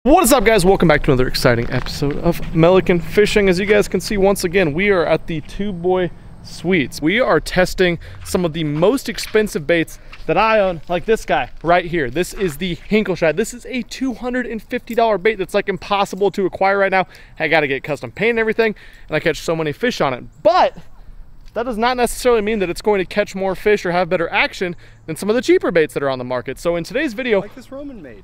What is up, guys? Welcome back to another exciting episode of Milliken Fishing. As you guys can see, once again, we are at the Two Boy Suites. We are testing some of the most expensive baits that I own, like this guy right here. This is the Hinkle Shad. This is a $250 bait that's like impossible to acquire right now. I got to get custom paint and everything, and I catch so many fish on it. But that does not necessarily mean that it's going to catch more fish or have better action than some of the cheaper baits that are on the market. So in today's video, like this Roman made,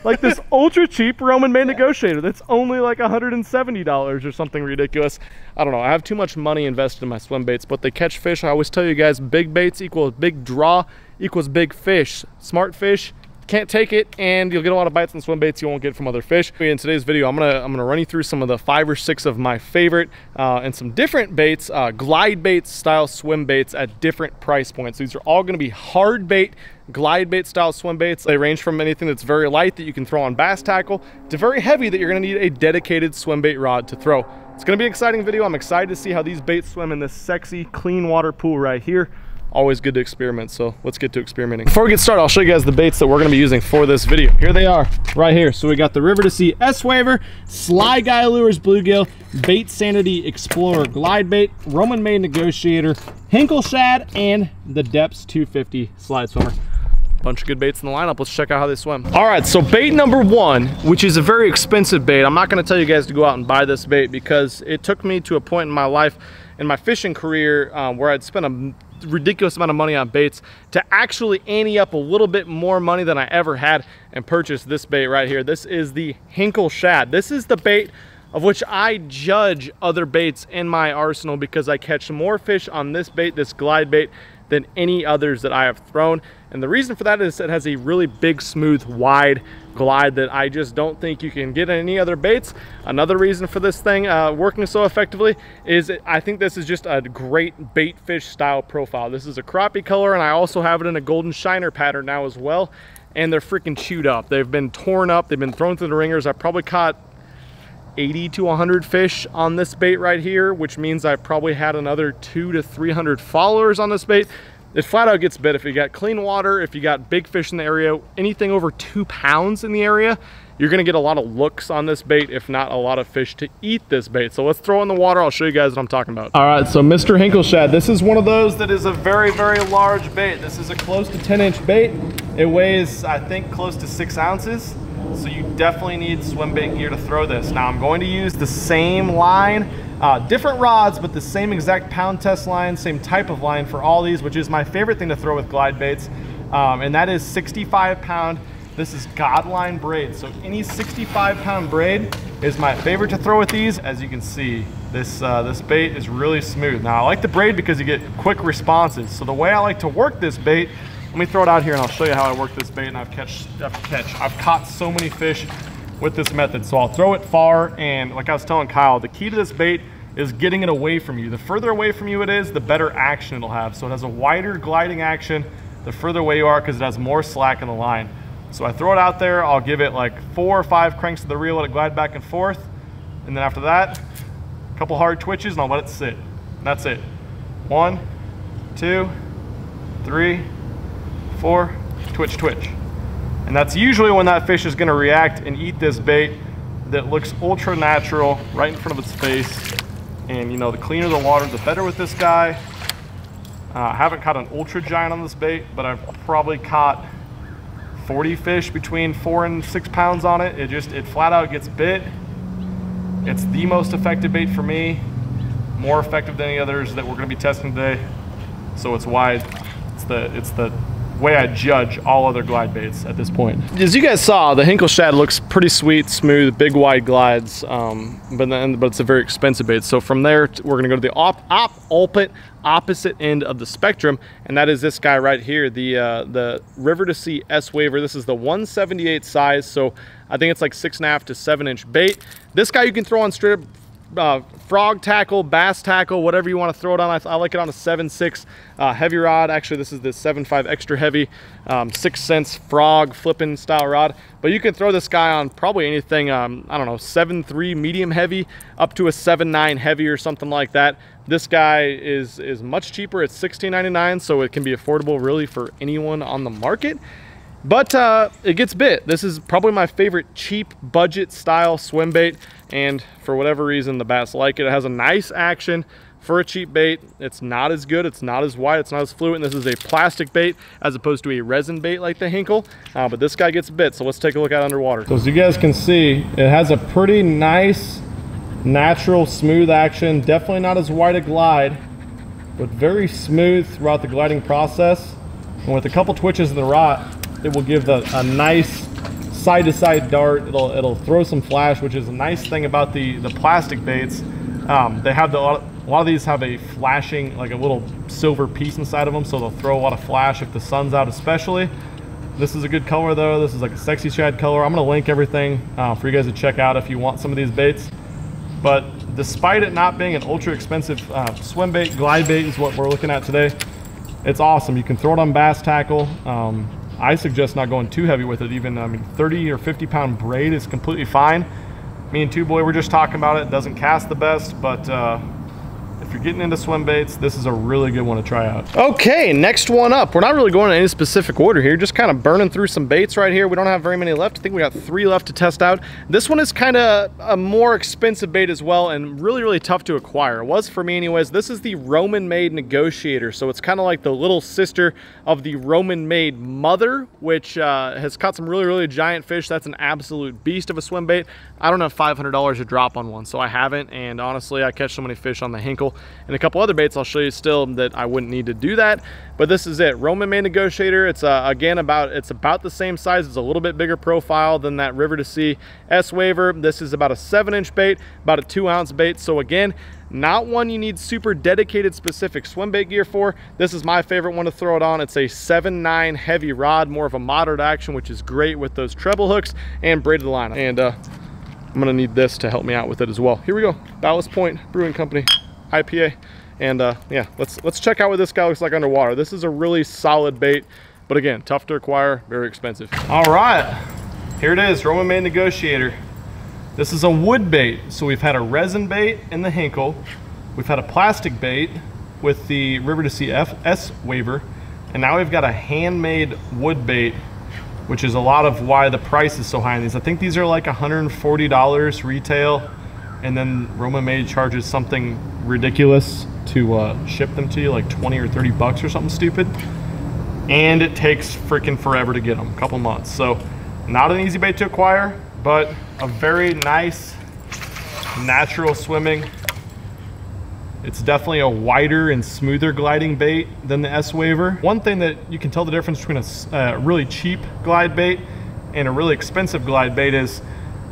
like this ultra cheap Roman made Negotiator that's only like $170 or something ridiculous. I don't know. I have too much money invested in my swim baits, but they catch fish. I always tell you guys, big baits equals big draw equals big fish. Smart fish can't take it, and you'll get a lot of bites and swim baits you won't get from other fish. In today's video, I'm gonna run you through some of the 5 or 6 of my favorite and some different baits, glide baits style swim baits at different price points. These are all gonna be hard bait, glide bait style swim baits. They range from anything that's very light that you can throw on bass tackle to very heavy that you're gonna need a dedicated swim bait rod to throw. It's gonna be an exciting video. I'm excited to see how these baits swim in this sexy clean water pool right here. Always good to experiment, so let's get to experimenting. Before we get started, I'll show you guys the baits that we're gonna be using for this video. Here they are, right here. So we got the River2Sea S Waver, Sly Guy Lures Bluegill, Baitsanity Explorer Glide Bait, Roman made Negotiator, Hinkle Shad, and the Deps 250 Slide Swimmer. Bunch of good baits in the lineup. Let's check out how they swim. All right, so bait number 1, which is a very expensive bait. I'm not gonna tell you guys to go out and buy this bait because it took me to a point in my life, in my fishing career, where I'd spent a ridiculous amount of money on baits to actually ante up a little bit more money than I ever had and purchase this bait right here. This is the Hinkle Shad. This is the bait of which I judge other baits in my arsenal because I catch more fish on this bait, this glide bait, than any others that I have thrown. And the reason for that is it has a really big, smooth, wide glide that I just don't think you can get in any other baits. Another reason for this thing working so effectively is I think this is just a great bait fish style profile. This is a crappie color, and I also have it in a golden shiner pattern now as well. And they're freaking chewed up. They've been torn up. They've been thrown through the ringers. I probably caught 80 to 100 fish on this bait right here, which means I probably had another 200 to 300 followers on this bait. It flat out gets bit. If you got clean water, if you got big fish in the area, anything over 2 pounds in the area, you're gonna get a lot of looks on this bait, if not a lot of fish to eat this bait. So let's throw in the water. I'll show you guys what I'm talking about. All right, so Mr. Hinkle Shad, this is one of those that is a very, very large bait. This is a close to 10-inch bait. It weighs, I think, close to 6 ounces. So you definitely need swim bait gear to throw this. Now I'm going to use the same line, different rods, but the same exact pound test line, same type of line for all these, which is my favorite thing to throw with glide baits. And that is 65-pound. This is Godline braid. So any 65-pound braid is my favorite to throw with these. As you can see, this bait is really smooth. Now I like the braid because you get quick responses. So the way I like to work this bait, let me throw it out here and I'll show you how I work this bait. And I've caught so many fish with this method. So I'll throw it far, and like I was telling Kyle, the key to this bait is getting it away from you. The further away from you it is, the better action it'll have. So it has a wider gliding action the further away you are because it has more slack in the line. So I throw it out there, I'll give it like 4 or 5 cranks to the reel, let it glide back and forth. And then after that, a couple hard twitches and I'll let it sit. And that's it. 1, 2, 3, 4, twitch, twitch. And that's usually when that fish is gonna react and eat this bait that looks ultra natural right in front of its face. And you know, the cleaner the water, the better with this guy. I haven't caught an ultra giant on this bait, but I've probably caught 40 fish between 4 and 6 pounds on it. It flat out gets bit. It's the most effective bait for me, more effective than any others that we're gonna be testing today. So it's why it's the way I judge all other glide baits at this point. As you guys saw, the Hinkle Shad looks pretty sweet, smooth, big wide glides, but it's a very expensive bait. So from there, we're gonna go to the opposite end of the spectrum, and that is this guy right here, the River2Sea S Waver. This is the 178 size, so I think it's like 6.5 to 7-inch bait. This guy you can throw on straight up frog tackle, bass tackle, whatever you want to throw it on. I like it on a 7.6 heavy rod. Actually, this is the 7.5 extra heavy 6 cents frog flipping style rod. But you can throw this guy on probably anything, I don't know, 7.3 medium heavy up to a 7.9 heavy or something like that. This guy is much cheaper. It's $16.99, so it can be affordable really for anyone on the market. but it gets bit. This is probably my favorite cheap budget style swim bait, and for whatever reason the bass like it. It has a nice action for a cheap bait. It's not as good, it's not as wide, it's not as fluid, and this is a plastic bait as opposed to a resin bait like the Hinkle, but this guy gets bit, so let's take a look at it underwater. So as you guys can see, it has a pretty nice natural smooth action, definitely not as wide a glide, but very smooth throughout the gliding process. And with a couple twitches in the rod, it will give a nice side-to-side dart. It'll throw some flash, which is a nice thing about the plastic baits. They have a lot of these have a flashing, like a little silver piece inside of them, so they'll throw a lot of flash if the sun's out especially. This is a good color though. This is like a sexy shad color. I'm gonna link everything for you guys to check out if you want some of these baits. But despite it not being an ultra expensive swim bait, glide bait is what we're looking at today. It's awesome. You can throw it on bass tackle. I suggest not going too heavy with it. Even, I mean, 30 or 50 pound braid is completely fine. Me and Two Boy were just talking about it. It doesn't cast the best, but if you're getting into swim baits, this is a really good one to try out. Okay, next one up. We're not really going in any specific order here, just kind of burning through some baits right here. We don't have very many left. I think we got 3 left to test out. This one is kind of a more expensive bait as well, and really, really tough to acquire. It was for me anyways. This is the Roman-made Negotiator, so it's kind of like the little sister of the Roman-made Mother, which has caught some really, really giant fish. That's an absolute beast of a swim bait. I don't have $500 a drop on one, so I haven't, and honestly, I catch so many fish on the Hinkle and a couple other baits I'll show you still that I wouldn't need to do that. But this is it, Roman-made Negotiator. It's again it's about the same size. It's a little bit bigger profile than that River2Sea S Waver. This is about a 7-inch bait, about a 2-ounce bait. So again, not one you need super dedicated specific swim bait gear for. This is my favorite one to throw it on. It's a 7/9 heavy rod, more of a moderate action, which is great with those treble hooks and braided line. And I'm gonna need this to help me out with it as well. Here we go, Ballast Point Brewing Company IPA. And yeah, let's check out what this guy looks like underwater. This is a really solid bait, but again, tough to acquire, very expensive. All right, here it is, Roman-made Negotiator. This is a wood bait. So we've had a resin bait in the Hinkle. We've had a plastic bait with the River2Sea S Waver. And now we've got a handmade wood bait, which is a lot of why the price is so high on these. I think these are like $140 retail. And then Roman-made charges something ridiculous to ship them to you, like 20 or 30 bucks or something stupid. And it takes freaking forever to get them, a couple months. So not an easy bait to acquire, but a very nice, natural swimming. It's definitely a wider and smoother gliding bait than the S Waver. One thing that you can tell the difference between a really cheap glide bait and a really expensive glide bait is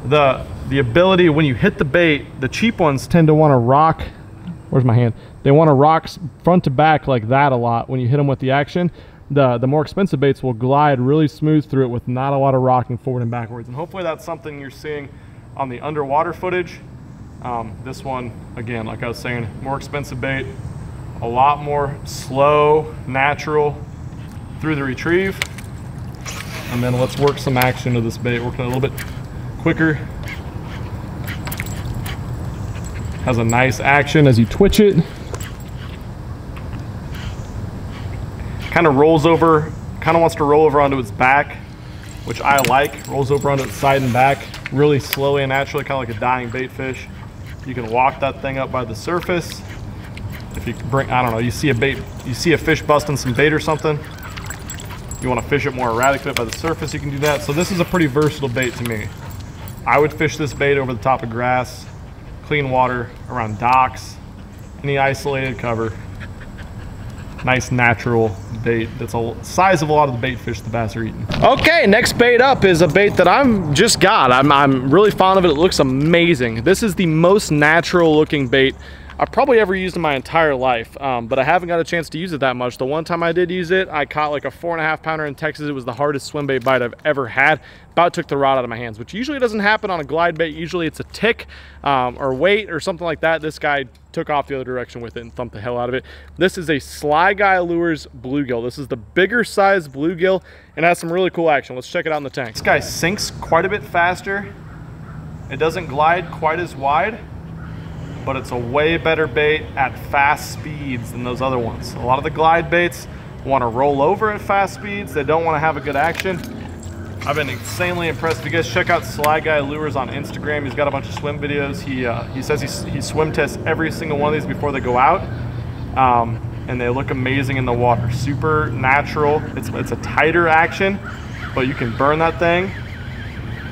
the ability when you hit the bait. The cheap ones tend to want to rock, where's my hand? They want to rock front to back like that a lot when you hit them with the action. The more expensive baits will glide really smooth through it with not a lot of rocking forward and backwards. And hopefully that's something you're seeing on the underwater footage. This one, again, like I was saying, more expensive bait, a lot more slow, natural through the retrieve. And then let's work some action to this bait, working a little bit quicker. Has a nice action as you twitch it. Kind of rolls over, kind of wants to roll over onto its back, which I like. Rolls over onto its side and back really slowly and naturally, kind of like a dying bait fish. You can walk that thing up by the surface. If you bring, I don't know, you see a bait, you see a fish busting some bait or something, you want to fish it more erratically by the surface, you can do that. So this is a pretty versatile bait to me. I would fish this bait over the top of grass, clean water, around docks, any isolated cover. Nice natural bait that's the size of a lot of the bait fish the bass are eating. Okay, next bait up is a bait that I'm really fond of it. It looks amazing. This is the most natural looking bait I've probably ever used in my entire life, but I haven't got a chance to use it that much. The one time I did use it, I caught like a 4.5 pounder in Texas. It was the hardest swim bait bite I've ever had. About took the rod out of my hands, which usually doesn't happen on a glide bait. Usually it's a tick or weight or something like that. This guy took off the other direction with it and thumped the hell out of it. This is a Sly Guy Lures Bluegill. This is the bigger size bluegill and has some really cool action. Let's check it out in the tank. This guy sinks quite a bit faster. It doesn't glide quite as wide, but it's a way better bait at fast speeds than those other ones. A lot of the glide baits want to roll over at fast speeds. They don't want to have a good action. I've been insanely impressed. If you guys check out Sly Guy Lures on Instagram, he's got a bunch of swim videos. He says he swim tests every single one of these before they go out. And they look amazing in the water. Super natural. It's a tighter action, but you can burn that thing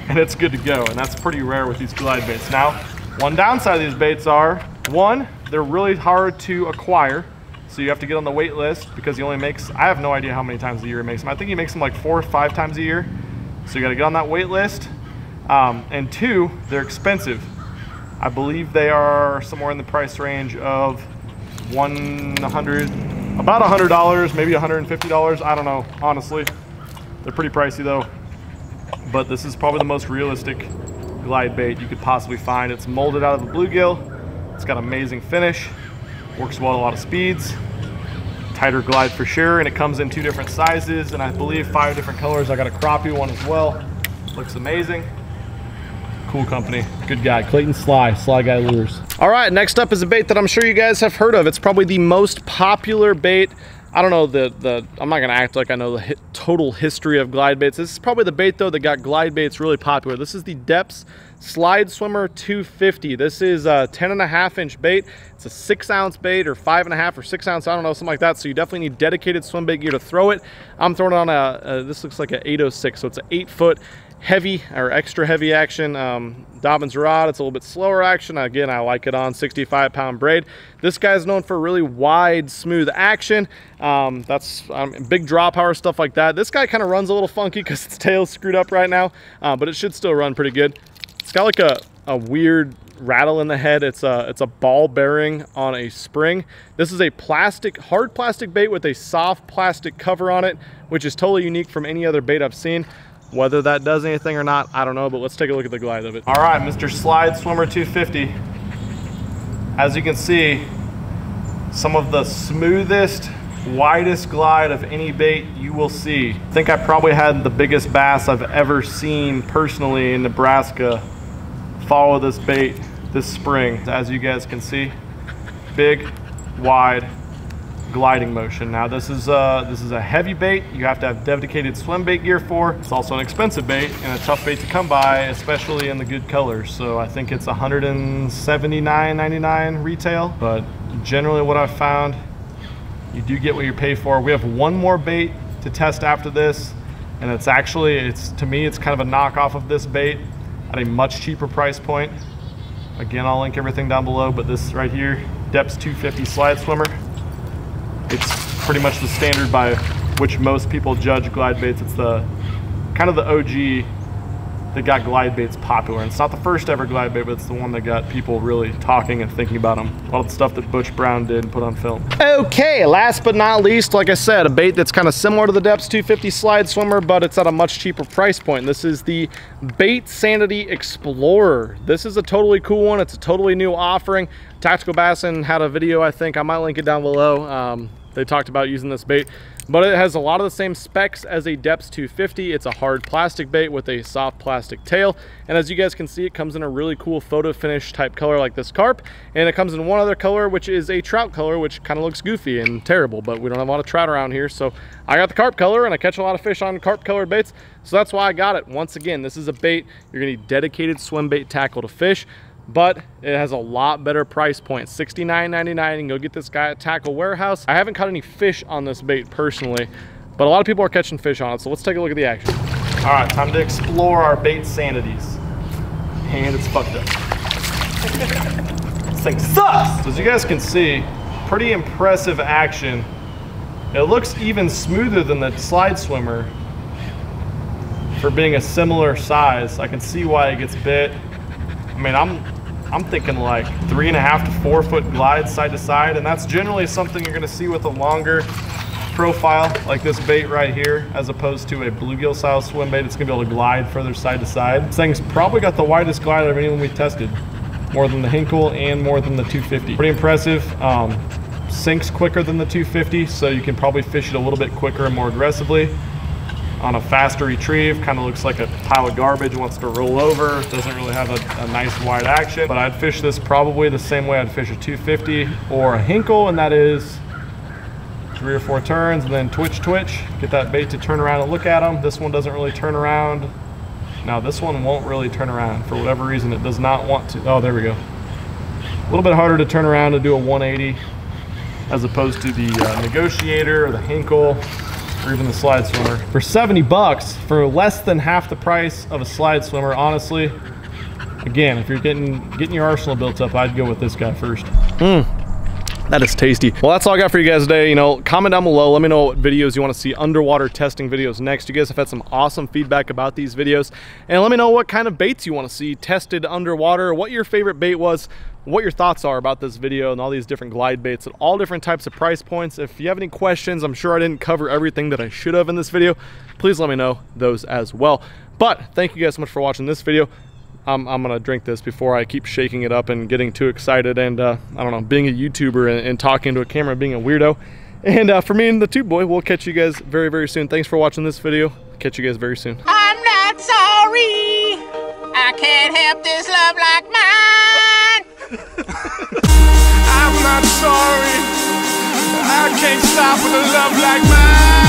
and it's good to go. And that's pretty rare with these glide baits. Now, one downside of these baits are, one, they're really hard to acquire. So you have to get on the wait list because he only makes, I have no idea how many times a year he makes them. I think he makes them like 4 or 5 times a year. So you gotta get on that wait list. And two, they're expensive. I believe they are somewhere in the price range of about $100, maybe $150. I don't know, honestly. They're pretty pricey though. But this is probably the most realistic glide bait you could possibly find. It's molded out of the bluegill. It's got amazing finish. Works well at a lot of speeds. Tighter glide for sure, and it comes in 2 different sizes, and I believe 5 different colors. I got a crappie one as well. Looks amazing. Cool company, good guy. Clayton Sly Guy Lures. All right, next up is a bait that I'm sure you guys have heard of. It's probably the most popular bait. I don't know I'm not gonna act like I know the total history of glide baits. This is probably the bait though that got glide baits really popular. This is the Deps Slide Swimmer 250. This is a 10.5-inch bait. It's a 6-ounce bait, or 5.5 or 6 ounce, I don't know, something like that. So you definitely need dedicated swim bait gear to throw it. I'm throwing it on this looks like an 806, so it's an 8-foot heavy or extra heavy action Dobbins rod. It's a little bit slower action. Again, I like it on 65-pound braid. This guy's known for really wide, smooth action. That's big draw power, stuff like that. This guy kind of runs a little funky because its tail's screwed up right now, but it should still run pretty good. It's got like a weird rattle in the head. It's a ball bearing on a spring. This is a hard plastic bait with a soft plastic cover on it, which is totally unique from any other bait I've seen. Whether that does anything or not, I don't know, but let's take a look at the glide of it. All right, Mr. Slide Swimmer 250. As you can see, some of the smoothest, widest glide of any bait you will see. I think I probably had the biggest bass I've ever seen personally in Nebraska follow this bait this spring. As you guys can see, big, wide gliding motion. Now this is a heavy bait. You have to have dedicated swim bait gear for. It's also an expensive bait and a tough bait to come by, especially in the good colors. So I think it's $179.99 retail, but generally what I've found, you do get what you pay for. We have one more bait to test after this, and to me it's kind of a knockoff of this bait at a much cheaper price point. Again, I'll link everything down below, but this right here, Deps 250 Slide Swimmer, it's pretty much the standard by which most people judge glide baits. It's the kind of the OG that got glide baits popular. And it's not the first ever glide bait, but it's the one that got people really talking and thinking about them. A lot of the stuff that Butch Brown did and put on film. Okay, last but not least, like I said, a bait that's kind of similar to the Deps 250 Slide Swimmer, but it's at a much cheaper price point. This is the Baitsanity Explorer. This is a totally cool one. It's a totally new offering. Tactical Bassin had a video, I think. I might link it down below. They talked about using this bait, but it has a lot of the same specs as a Deps 250. It's a hard plastic bait with a soft plastic tail, and as you guys can see, it comes in a really cool photo finish type color like this carp, and it comes in one other color, which is a trout color, which kind of looks goofy and terrible, but we don't have a lot of trout around here, so I got the carp color, and I catch a lot of fish on carp colored baits, so that's why I got it. Once again, this is a bait you're gonna need dedicated swim bait tackle to fish, but it has a lot better price point. $69.99. You can go get this guy at Tackle Warehouse. I haven't caught any fish on this bait personally, but a lot of people are catching fish on it, so let's take a look at the action. All right, time to explore our bait sanities. And it's fucked up. This thing sucks! So as you guys can see, pretty impressive action. It looks even smoother than the Slide Swimmer for being a similar size. I can see why it gets bit. I mean, I'm thinking like 3.5 to 4 foot glide side to side, and that's generally something you're gonna see with a longer profile like this bait right here, as opposed to a bluegill style swim bait. It's gonna be able to glide further side to side. This thing's probably got the widest glide of anyone we tested, more than the Hinkle and more than the 250. Pretty impressive. Sinks quicker than the 250, so you can probably fish it a little bit quicker and more aggressively. On a faster retrieve, kind of looks like a pile of garbage, wants to roll over, doesn't really have a nice wide action, but I'd fish this probably the same way I'd fish a 250 or a Hinkle, and that is 3 or 4 turns, and then twitch, get that bait to turn around and look at them. This one doesn't really turn around. Now this one won't really turn around. For whatever reason, it does not want to. Oh, there we go. A little bit harder to turn around and do a 180 as opposed to the Negotiator or the Hinkle or even the slide swimmer. For 70 bucks, for less than half the price of a slide swimmer, honestly, again, if you're getting your arsenal built up, I'd go with this guy first. That is tasty. Well, that's all I got for you guys today. You know, comment down below. Let me know what videos you want to see, underwater testing videos next. You guys have had some awesome feedback about these videos. And let me know what kind of baits you want to see tested underwater, what your favorite bait was, what your thoughts are about this video and all these different glide baits at all different types of price points. If you have any questions, I'm sure I didn't cover everything that I should have in this video. Please let me know those as well. But thank you guys so much for watching this video. I'm gonna drink this before I keep shaking it up and getting too excited and I don't know, being a YouTuber and talking to a camera, being a weirdo. And for me and the Tube Boy, we'll catch you guys very, very soon. Thanks for watching this video. Catch you guys very soon. I'm not sorry. I can't help this love like mine. I'm not sorry. I can't stop with a love like mine.